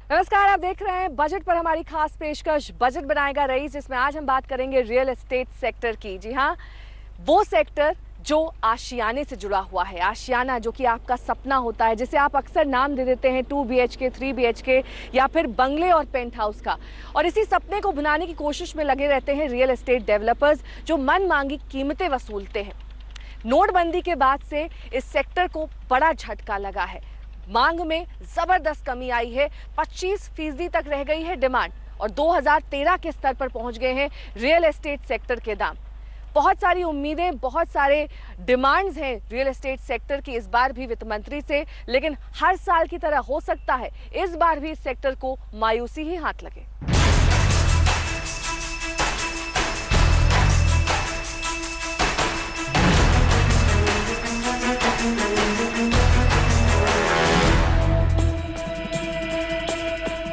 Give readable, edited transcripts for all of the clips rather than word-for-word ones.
नमस्कार, आप देख रहे हैं बजट पर हमारी खास पेशकश बजट बनाएगा रईस, जिसमें आज हम बात करेंगे रियल एस्टेट सेक्टर की। जी हाँ, वो सेक्टर जो आशियाने से जुड़ा हुआ है। आशियाना जो कि आपका सपना होता है, जिसे आप अक्सर नाम दे देते हैं 2 BHK 3 BHK या फिर बंगले और पेंट हाउस का। और इसी सपने को बनाने की कोशिश में लगे रहते हैं रियल एस्टेट डेवलपर्स, जो मन मांगी कीमतें वसूलते हैं। नोटबंदी के बाद से इस सेक्टर को बड़ा झटका लगा है। मांग में जबरदस्त कमी आई है, 25% तक रह गई है डिमांड और 2013 के स्तर पर पहुंच गए हैं रियल एस्टेट सेक्टर के दाम। बहुत सारी उम्मीदें, बहुत सारे डिमांड्स हैं रियल एस्टेट सेक्टर की इस बार भी वित्त मंत्री से, लेकिन हर साल की तरह हो सकता है इस बार भी इस सेक्टर को मायूसी ही हाथ लगे।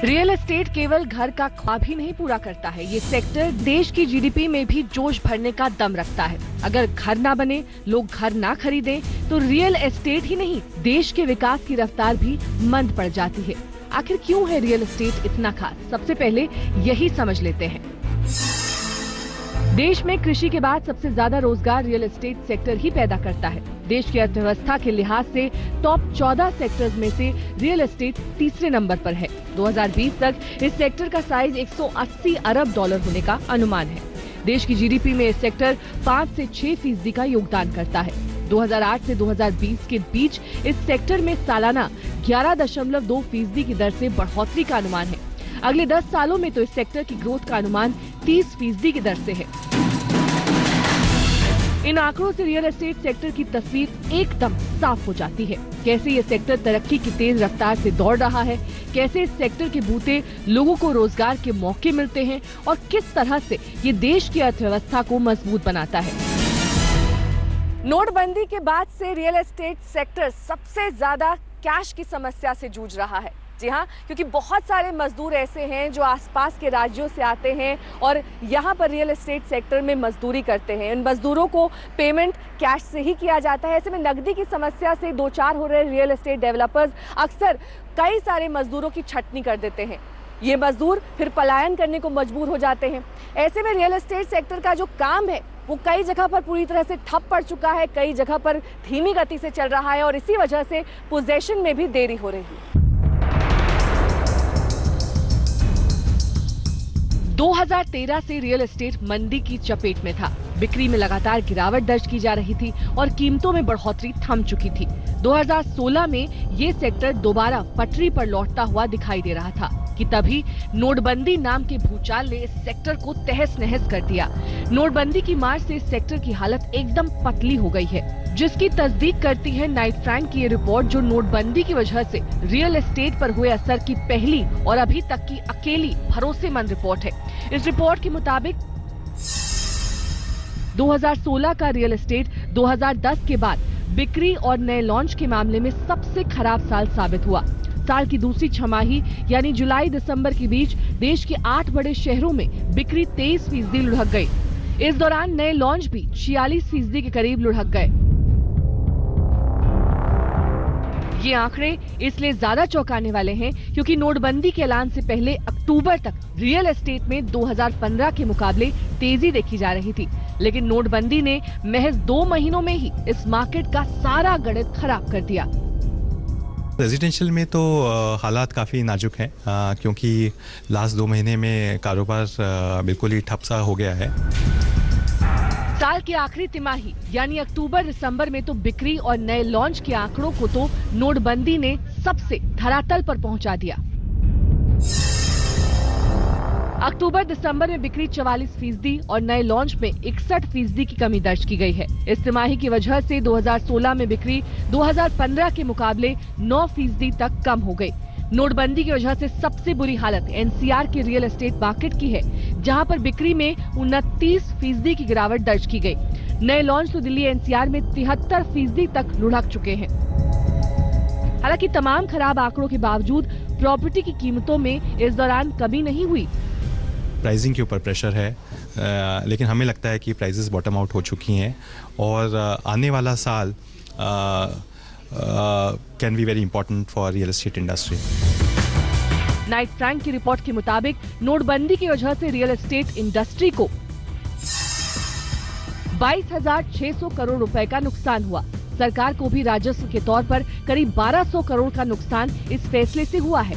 रियल एस्टेट केवल घर का ख्वाब ही नहीं पूरा करता है, ये सेक्टर देश की जीडीपी में भी जोश भरने का दम रखता है। अगर घर ना बने, लोग घर ना खरीदें, तो रियल एस्टेट ही नहीं, देश के विकास की रफ्तार भी मंद पड़ जाती है। आखिर क्यों है रियल एस्टेट इतना खास? सबसे पहले यही समझ लेते हैं। देश में कृषि के बाद सबसे ज्यादा रोजगार रियल एस्टेट सेक्टर ही पैदा करता है। देश की अर्थव्यवस्था के लिहाज से टॉप 14 सेक्टर्स में से रियल एस्टेट तीसरे नंबर पर है। 2020 तक इस सेक्टर का साइज 180 अरब डॉलर होने का अनुमान है। देश की जीडीपी में इस सेक्टर 5 से 6% का योगदान करता है। 2008 से 2020 के बीच इस सेक्टर में सालाना 11.2% की दर से बढ़ोतरी का अनुमान है। अगले 10 सालों में तो इस सेक्टर की ग्रोथ का अनुमान 30% की दर से है। इन आंकड़ों से रियल एस्टेट सेक्टर की तस्वीर एकदम साफ हो जाती है। कैसे ये सेक्टर तरक्की की तेज रफ्तार से दौड़ रहा है, कैसे इस सेक्टर के बूते लोगों को रोजगार के मौके मिलते हैं और किस तरह से ये देश की अर्थव्यवस्था को मजबूत बनाता है। नोटबंदी के बाद से रियल एस्टेट सेक्टर सबसे ज्यादा कैश की समस्या से जूझ रहा है। जी हाँ, क्योंकि बहुत सारे मजदूर ऐसे हैं जो आसपास के राज्यों से आते हैं और यहाँ पर रियल एस्टेट सेक्टर में मजदूरी करते हैं। इन मजदूरों को पेमेंट कैश से ही किया जाता है। ऐसे में नकदी की समस्या से दो चार हो रहे रियल एस्टेट डेवलपर्स अक्सर कई सारे मजदूरों की छटनी कर देते हैं। ये मजदूर फिर पलायन करने को मजबूर हो जाते हैं। ऐसे में रियल एस्टेट सेक्टर का जो काम है वो कई जगह पर पूरी तरह से ठप पड़ चुका है, कई जगह पर धीमी गति से चल रहा है और इसी वजह से पोजेशन में भी देरी हो रही है। 2013 से रियल एस्टेट मंदी की चपेट में था। बिक्री में लगातार गिरावट दर्ज की जा रही थी और कीमतों में बढ़ोतरी थम चुकी थी। 2016 में ये सेक्टर दोबारा पटरी पर लौटता हुआ दिखाई दे रहा था कि तभी नोटबंदी नाम के भूचाल ने इस सेक्टर को तहस नहस कर दिया। नोटबंदी की मार से इस सेक्टर की हालत एकदम पतली हो गई है, जिसकी तस्दीक करती है नाइट फ्रैंक की ये रिपोर्ट, जो नोटबंदी की वजह से रियल एस्टेट पर हुए असर की पहली और अभी तक की अकेली भरोसेमंद रिपोर्ट है। इस रिपोर्ट के मुताबिक 2016 का रियल एस्टेट 2010 के बाद बिक्री और नए लॉन्च के मामले में सबसे खराब साल साबित हुआ। साल की दूसरी छमाही यानी जुलाई दिसंबर के बीच देश के 8 बड़े शहरों में बिक्री 23% लुढ़क गई। इस दौरान नए लॉन्च भी 46% के करीब लुढ़क गए। ये आंकड़े इसलिए ज्यादा चौंकाने वाले हैं क्योंकि नोटबंदी के ऐलान से पहले अक्टूबर तक रियल एस्टेट में 2015 के मुकाबले तेजी देखी जा रही थी, लेकिन नोटबंदी ने महज 2 महीनों में ही इस मार्केट का सारा गणित खराब कर दिया। रेजिडेंशियल में तो हालात काफ़ी नाजुक हैं, क्योंकि लास्ट 2 महीने में कारोबार बिल्कुल ही ठप सा हो गया है। साल की आखिरी तिमाही यानी अक्टूबर दिसंबर में तो बिक्री और नए लॉन्च के आंकड़ों को तो नोटबंदी ने सबसे धरातल पर पहुंचा दिया। अक्टूबर दिसंबर में बिक्री 44% और नए लॉन्च में 61% की कमी दर्ज की गई है। इस तिमाही की वजह से 2016 में बिक्री 2015 के मुकाबले 9% तक कम हो गई। नोटबंदी की वजह से सबसे बुरी हालत एनसीआर के रियल एस्टेट मार्केट की है, जहां पर बिक्री में 29% की गिरावट दर्ज की गई। नए लॉन्च तो दिल्ली एनसीआर में 73% तक लुढ़क चुके हैं। हालांकि तमाम खराब आंकड़ों के बावजूद प्रॉपर्टी की कीमतों में इस दौरान कमी नहीं हुई। प्राइसिंग के ऊपर प्रेशर है, लेकिन हमें लगता है कि प्राइसेस बॉटम आउट हो चुकी हैं और आने वाला साल can be very important for real estate industry. Knight Frank की रिपोर्ट के मुताबिक नोटबंदी की वजह से रियल एस्टेट इंडस्ट्री को 22,600 करोड़ रुपए का नुकसान हुआ। सरकार को भी राजस्व के तौर पर करीब 1,200 करोड़ का नुकसान इस फैसले से हुआ है।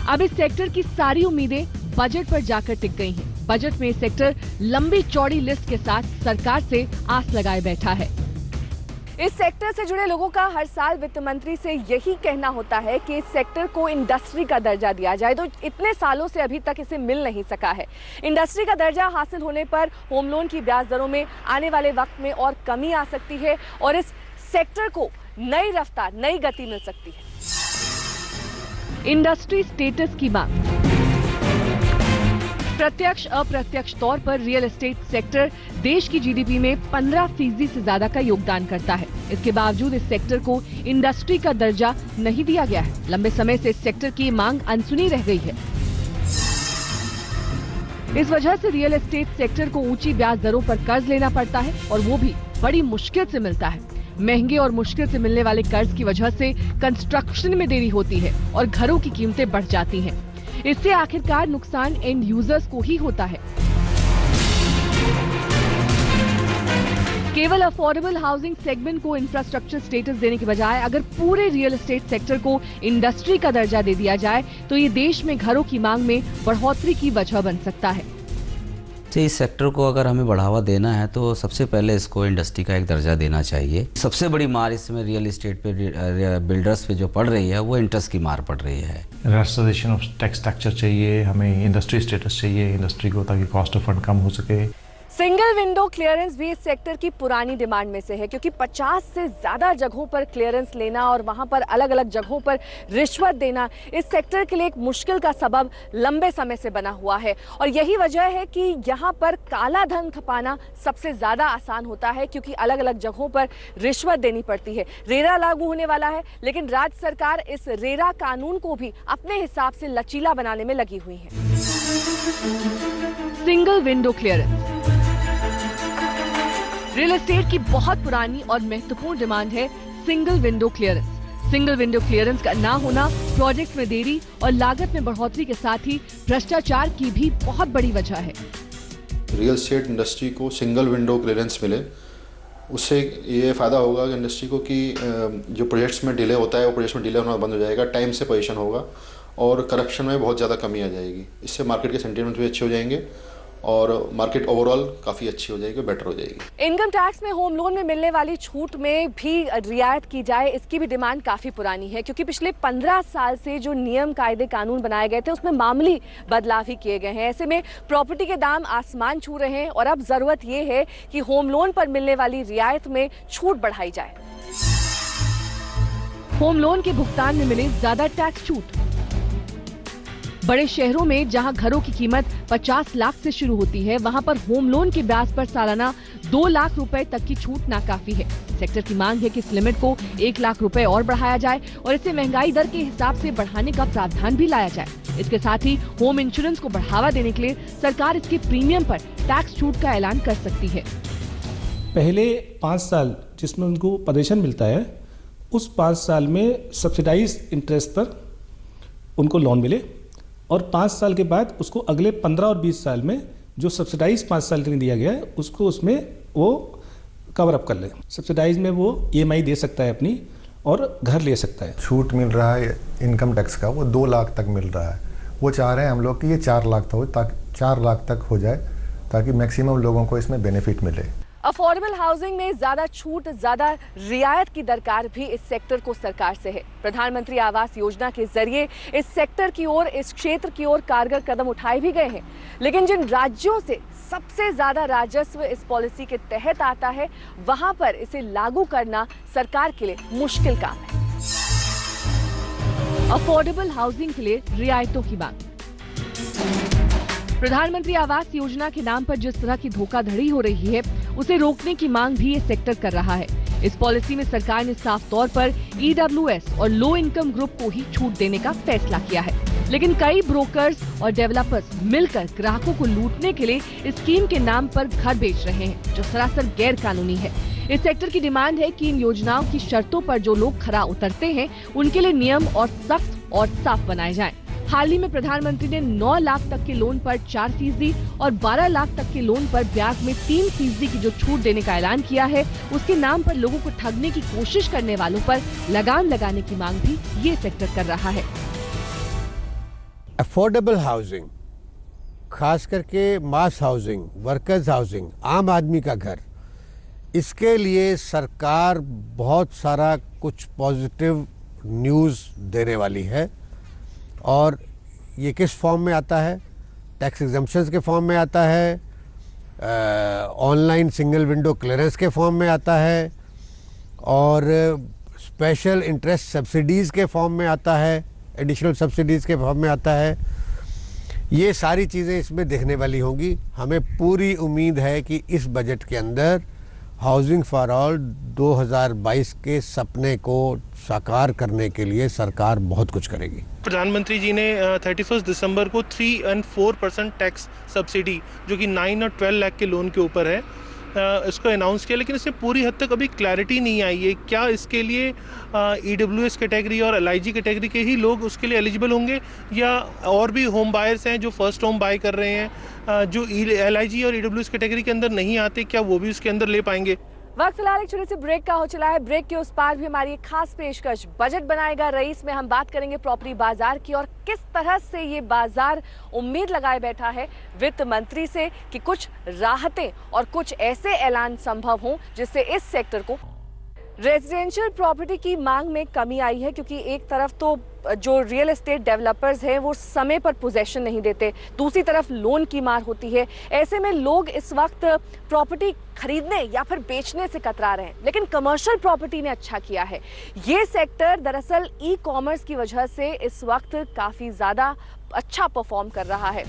अब इस सेक्टर की सारी उम्मीदें बजट पर जाकर टिक गई हैं। बजट में इस सेक्टर लंबी चौड़ी लिस्ट के साथ सरकार से आस लगाए बैठा है। इस सेक्टर से जुड़े लोगों का हर साल वित्त मंत्री से यही कहना होता है कि इस सेक्टर को इंडस्ट्री का दर्जा दिया जाए, तो इतने सालों से अभी तक इसे मिल नहीं सका है। इंडस्ट्री का दर्जा हासिल होने पर होम लोन की ब्याज दरों में आने वाले वक्त में और कमी आ सकती है और इस सेक्टर को नई रफ्तार, नई गति मिल सकती है। इंडस्ट्री स्टेटस की मांग। प्रत्यक्ष अप्रत्यक्ष तौर पर रियल एस्टेट सेक्टर देश की जीडीपी में 15% से ज्यादा का योगदान करता है। इसके बावजूद इस सेक्टर को इंडस्ट्री का दर्जा नहीं दिया गया है। लंबे समय से इस सेक्टर की मांग अनसुनी रह गई है। इस वजह से रियल एस्टेट सेक्टर को ऊंची ब्याज दरों पर कर्ज लेना पड़ता है और वो भी बड़ी मुश्किल से मिलता है। महंगे और मुश्किल से मिलने वाले कर्ज की वजह से कंस्ट्रक्शन में देरी होती है और घरों की कीमतें बढ़ जाती हैं। इससे आखिरकार नुकसान एंड यूजर्स को ही होता है। केवल अफोर्डेबल हाउसिंग सेगमेंट को इंफ्रास्ट्रक्चर स्टेटस देने के बजाय अगर पूरे रियल एस्टेट सेक्टर को इंडस्ट्री का दर्जा दे दिया जाए तो ये देश में घरों की मांग में बढ़ोतरी की वजह बन सकता है। इस सेक्टर को अगर हमें बढ़ावा देना है तो सबसे पहले इसको इंडस्ट्री का एक दर्जा देना चाहिए। सबसे बड़ी मार इसमें रियल एस्टेट पे, बिल्डर्स पे जो पड़ रही है वो इंटरेस्ट की मार पड़ रही है। रेस्टोरेशन ऑफ टैक्स स्ट्रक्चर चाहिए, हमें इंडस्ट्री स्टेटस चाहिए इंडस्ट्री को, ताकि कॉस्ट ऑफ फंड कम हो सके। सिंगल विंडो क्लियरेंस भी इस सेक्टर की पुरानी डिमांड में से है, क्योंकि 50 से ज्यादा जगहों पर क्लियरेंस लेना और वहां पर अलग अलग जगहों पर रिश्वत देना इस सेक्टर के लिए एक मुश्किल का सबब लंबे समय से बना हुआ है। और यही वजह है कि यहां पर काला धन खपाना सबसे ज्यादा आसान होता है, क्योंकि अलग अलग जगहों पर रिश्वत देनी पड़ती है। रेरा लागू होने वाला है, लेकिन राज्य सरकार इस रेरा कानून को भी अपने हिसाब से लचीला बनाने में लगी हुई है। Single window clearance real estate की बहुत पुरानी और महत्वपूर्ण डिमांड है। Single window clearance. Single window clearance का ना होना प्रोजेक्ट में देरी और लागत में बढ़ोतरी के साथ ही भ्रष्टाचार की भी बहुत बड़ी वजह है। रियल एस्टेट इंडस्ट्री को सिंगल विंडो क्लियरेंस मिले, उससे ये फ़ायदा होगा कि इंडस्ट्री को कि जो प्रोजेक्ट्स में डिले होता है वो प्रोजेक्ट्स में डिले होना बंद हो जाएगा, टाइम से पोजीशन होगा और करप्शन में बहुत ज़्यादा कमी आ जाएगी। इससे मार्केट के सेंटीमेंट भी अच्छे हो जाएंगे और मार्केट ओवरऑल काफ़ी अच्छी हो जाएगी, बेटर हो जाएगी। इनकम टैक्स में होम लोन में मिलने वाली छूट में भी रियायत की जाए, इसकी भी डिमांड काफ़ी पुरानी है, क्योंकि पिछले 15 साल से जो नियम कायदे कानून बनाए गए थे उसमें मामूली बदलाव ही किए गए हैं। ऐसे में प्रॉपर्टी के दाम आसमान छू रहे हैं और अब ज़रूरत ये है कि होम लोन पर मिलने वाली रियायत में छूट बढ़ाई जाए। होम लोन के भुगतान में मिले ज़्यादा टैक्स छूट। बड़े शहरों में जहां घरों की कीमत 50 लाख से शुरू होती है, वहां पर होम लोन के ब्याज पर सालाना 2 लाख रुपए तक की छूट नाकाफी है। सेक्टर की मांग है कि इस लिमिट को 1 लाख रुपए और बढ़ाया जाए और इसे महंगाई दर के हिसाब से बढ़ाने का प्रावधान भी लाया जाए। इसके साथ ही होम इंश्योरेंस को बढ़ावा देने के लिए सरकार इसके प्रीमियम पर टैक्स छूट का ऐलान कर सकती है। पहले 5 साल जिसमें उनको पोजीशन मिलता है, उस 5 साल में सब्सिडाइज इंटरेस्ट पर उनको लोन मिले और 5 साल के बाद उसको अगले 15 और 20 साल में जो सब्सिडाइज 5 साल के लिए दिया गया है उसको उसमें वो कवर अप कर ले। सब्सिडाइज में वो EMI दे सकता है अपनी और घर ले सकता है। छूट मिल रहा है इनकम टैक्स का, वो 2 लाख तक मिल रहा है। वो चाह रहे हैं हम लोग कि ये 4 लाख तक हो, ताकि 4 लाख तक हो जाए, ताकि मैक्सिमम लोगों को इसमें बेनिफिट मिले। अफोर्डेबल हाउसिंग में ज्यादा छूट, ज्यादा रियायत की दरकार भी इस सेक्टर को सरकार से है। प्रधानमंत्री आवास योजना के जरिए इस सेक्टर की ओर, इस क्षेत्र की ओर कारगर कदम उठाए भी गए हैं, लेकिन जिन राज्यों से सबसे ज्यादा राजस्व इस पॉलिसी के तहत आता है, वहां पर इसे लागू करना सरकार के लिए मुश्किल काम है। अफोर्डेबल हाउसिंग के लिए रियायतों की मांग। प्रधानमंत्री आवास योजना के नाम पर जिस तरह की धोखाधड़ी हो रही है, उसे रोकने की मांग भी ये सेक्टर कर रहा है। इस पॉलिसी में सरकार ने साफ तौर पर EWS और लो इनकम ग्रुप को ही छूट देने का फैसला किया है, लेकिन कई ब्रोकर्स और डेवलपर्स मिलकर ग्राहकों को लूटने के लिए इस स्कीम के नाम पर घर बेच रहे हैं, जो सरासर गैर कानूनी है। इस सेक्टर की डिमांड है कि इन योजनाओं की शर्तों पर जो लोग खरा उतरते हैं, उनके लिए नियम और सख्त और साफ बनाए जाएं। हाल ही में प्रधानमंत्री ने 9 लाख तक के लोन पर 4% और 12 लाख तक के लोन पर ब्याज में 3% की जो छूट देने का ऐलान किया है, उसके नाम पर लोगों को ठगने की कोशिश करने वालों पर लगाम लगाने की मांग भी ये सेक्टर कर रहा है। अफोर्डेबल हाउसिंग, खास करके मास हाउसिंग, वर्कर्स हाउसिंग, आम आदमी का घर, इसके लिए सरकार बहुत सारा कुछ पॉजिटिव न्यूज़ देने वाली है। और ये किस फॉर्म में आता है? टैक्स एग्जम्पशंस के फॉर्म में आता है, ऑनलाइन सिंगल विंडो क्लियरेंस के फॉर्म में आता है, और स्पेशल इंटरेस्ट सब्सिडीज़ के फॉर्म में आता है, एडिशनल सब्सिडीज़ के फॉर्म में आता है। ये सारी चीज़ें इसमें देखने वाली होंगी। हमें पूरी उम्मीद है कि इस बजट के अंदर हाउसिंग फॉर ऑल 2022 के सपने को साकार करने के लिए सरकार बहुत कुछ करेगी। प्रधानमंत्री जी ने 31 दिसंबर को 3 और 4% टैक्स सब्सिडी, जो कि 9 और 12 लाख के लोन के ऊपर है, इसको अनाउंस किया, लेकिन इसमें पूरी हद तक अभी क्लैरिटी नहीं आई है। क्या इसके लिए EWS कैटेगरी और LIG कैटेगरी के ही लोग उसके लिए एलिजिबल होंगे, या और भी होम बायर्स हैं जो फर्स्ट होम बाय कर रहे हैं, जो LIG और EWS कैटेगरी के अंदर नहीं आते, क्या वो भी उसके अंदर ले पाएंगे? वक्त फिलहाल एक छोटे से ब्रेक का हो चला है। ब्रेक के उस पार भी हमारी एक खास पेशकश बजट बनाएगा रईस में हम बात करेंगे प्रॉपर्टी बाजार की, और किस तरह से ये बाजार उम्मीद लगाए बैठा है वित्त मंत्री से कि कुछ राहतें और कुछ ऐसे ऐलान संभव हों जिससे इस सेक्टर को रेजिडेंशियल प्रॉपर्टी की मांग में कमी आई है, क्योंकि एक तरफ तो जो रियल एस्टेट डेवलपर्स हैं वो समय पर पोजेशन नहीं देते, दूसरी तरफ लोन की मार होती है। ऐसे में लोग इस वक्त प्रॉपर्टी खरीदने या फिर बेचने से कतरा रहे हैं, लेकिन कमर्शियल प्रॉपर्टी ने अच्छा किया है। ये सेक्टर दरअसल ई-कॉमर्स की वजह से इस वक्त काफी ज्यादा अच्छा परफॉर्म कर रहा है।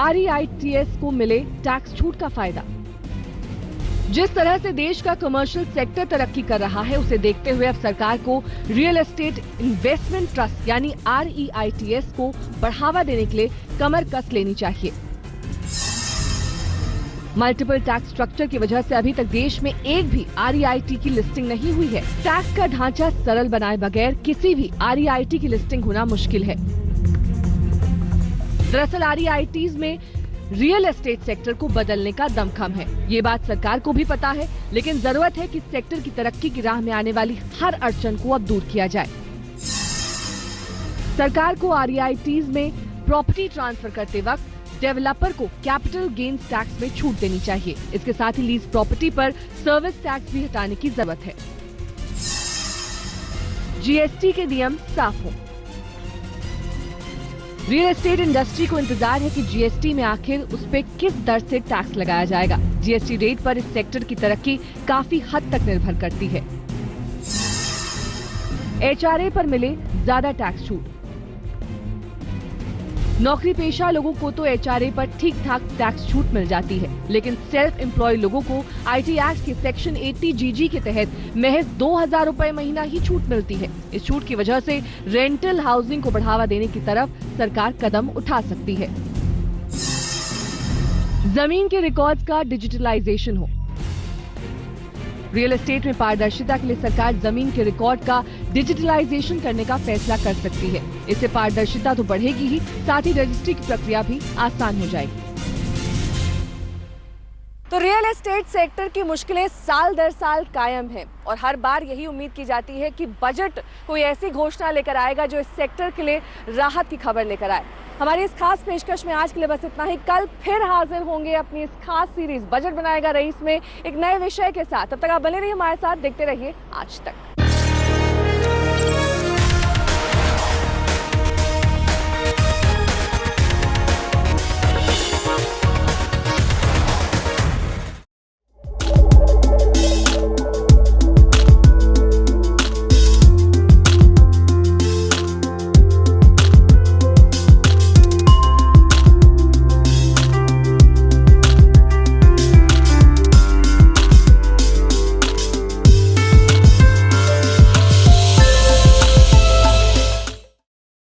REITs को मिले टैक्स छूट का फायदा। जिस तरह से देश का कमर्शियल सेक्टर तरक्की कर रहा है, उसे देखते हुए अब सरकार को रियल एस्टेट इन्वेस्टमेंट ट्रस्ट यानी REITs को बढ़ावा देने के लिए कमर कस लेनी चाहिए। मल्टीपल टैक्स स्ट्रक्चर की वजह से अभी तक देश में एक भी REIT की लिस्टिंग नहीं हुई है। टैक्स का ढांचा सरल बनाए बगैर किसी भी REIT की लिस्टिंग होना मुश्किल है। दरअसल REITs में रियल एस्टेट सेक्टर को बदलने का दमखम है। ये बात सरकार को भी पता है, लेकिन जरूरत है कि सेक्टर की तरक्की की राह में आने वाली हर अड़चन को अब दूर किया जाए। सरकार को REITs में प्रॉपर्टी ट्रांसफर करते वक्त डेवलपर को कैपिटल गेन्स टैक्स में छूट देनी चाहिए। इसके साथ ही लीज प्रॉपर्टी पर सर्विस टैक्स भी हटाने की जरूरत है। GST के नियम साफ हों। रियल एस्टेट इंडस्ट्री को इंतजार है कि GST में आखिर उस पे किस दर से टैक्स लगाया जाएगा। GST रेट पर इस सेक्टर की तरक्की काफी हद तक निर्भर करती है। HRA पर मिले ज्यादा टैक्स छूट। नौकरी पेशा लोगों को तो HRA पर ठीक ठाक टैक्स छूट मिल जाती है, लेकिन सेल्फ एम्प्लॉय लोगों को IT एक्ट के सेक्शन 80GG के तहत महज 2000 रुपए महीना ही छूट मिलती है। इस छूट की वजह से रेंटल हाउसिंग को बढ़ावा देने की तरफ सरकार कदम उठा सकती है। जमीन के रिकॉर्ड्स का डिजिटलाइजेशन हो। रियल एस्टेट में पारदर्शिता के लिए सरकार जमीन के रिकॉर्ड का डिजिटलाइजेशन करने का फैसला कर सकती है। इससे पारदर्शिता तो बढ़ेगी ही, साथ ही रजिस्ट्री की प्रक्रिया भी आसान हो जाएगी। तो रियल एस्टेट सेक्टर की मुश्किलें साल दर साल कायम हैं, और हर बार यही उम्मीद की जाती है कि बजट कोई ऐसी घोषणा लेकर आएगा जो इस सेक्टर के लिए राहत की खबर लेकर आए। हमारी इस खास पेशकश में आज के लिए बस इतना ही। कल फिर हाजिर होंगे अपनी इस खास सीरीज बजट बनाएगा रईस में एक नए विषय के साथ। तब तक आप बने रहिए हमारे साथ, देखते रहिए आज तक।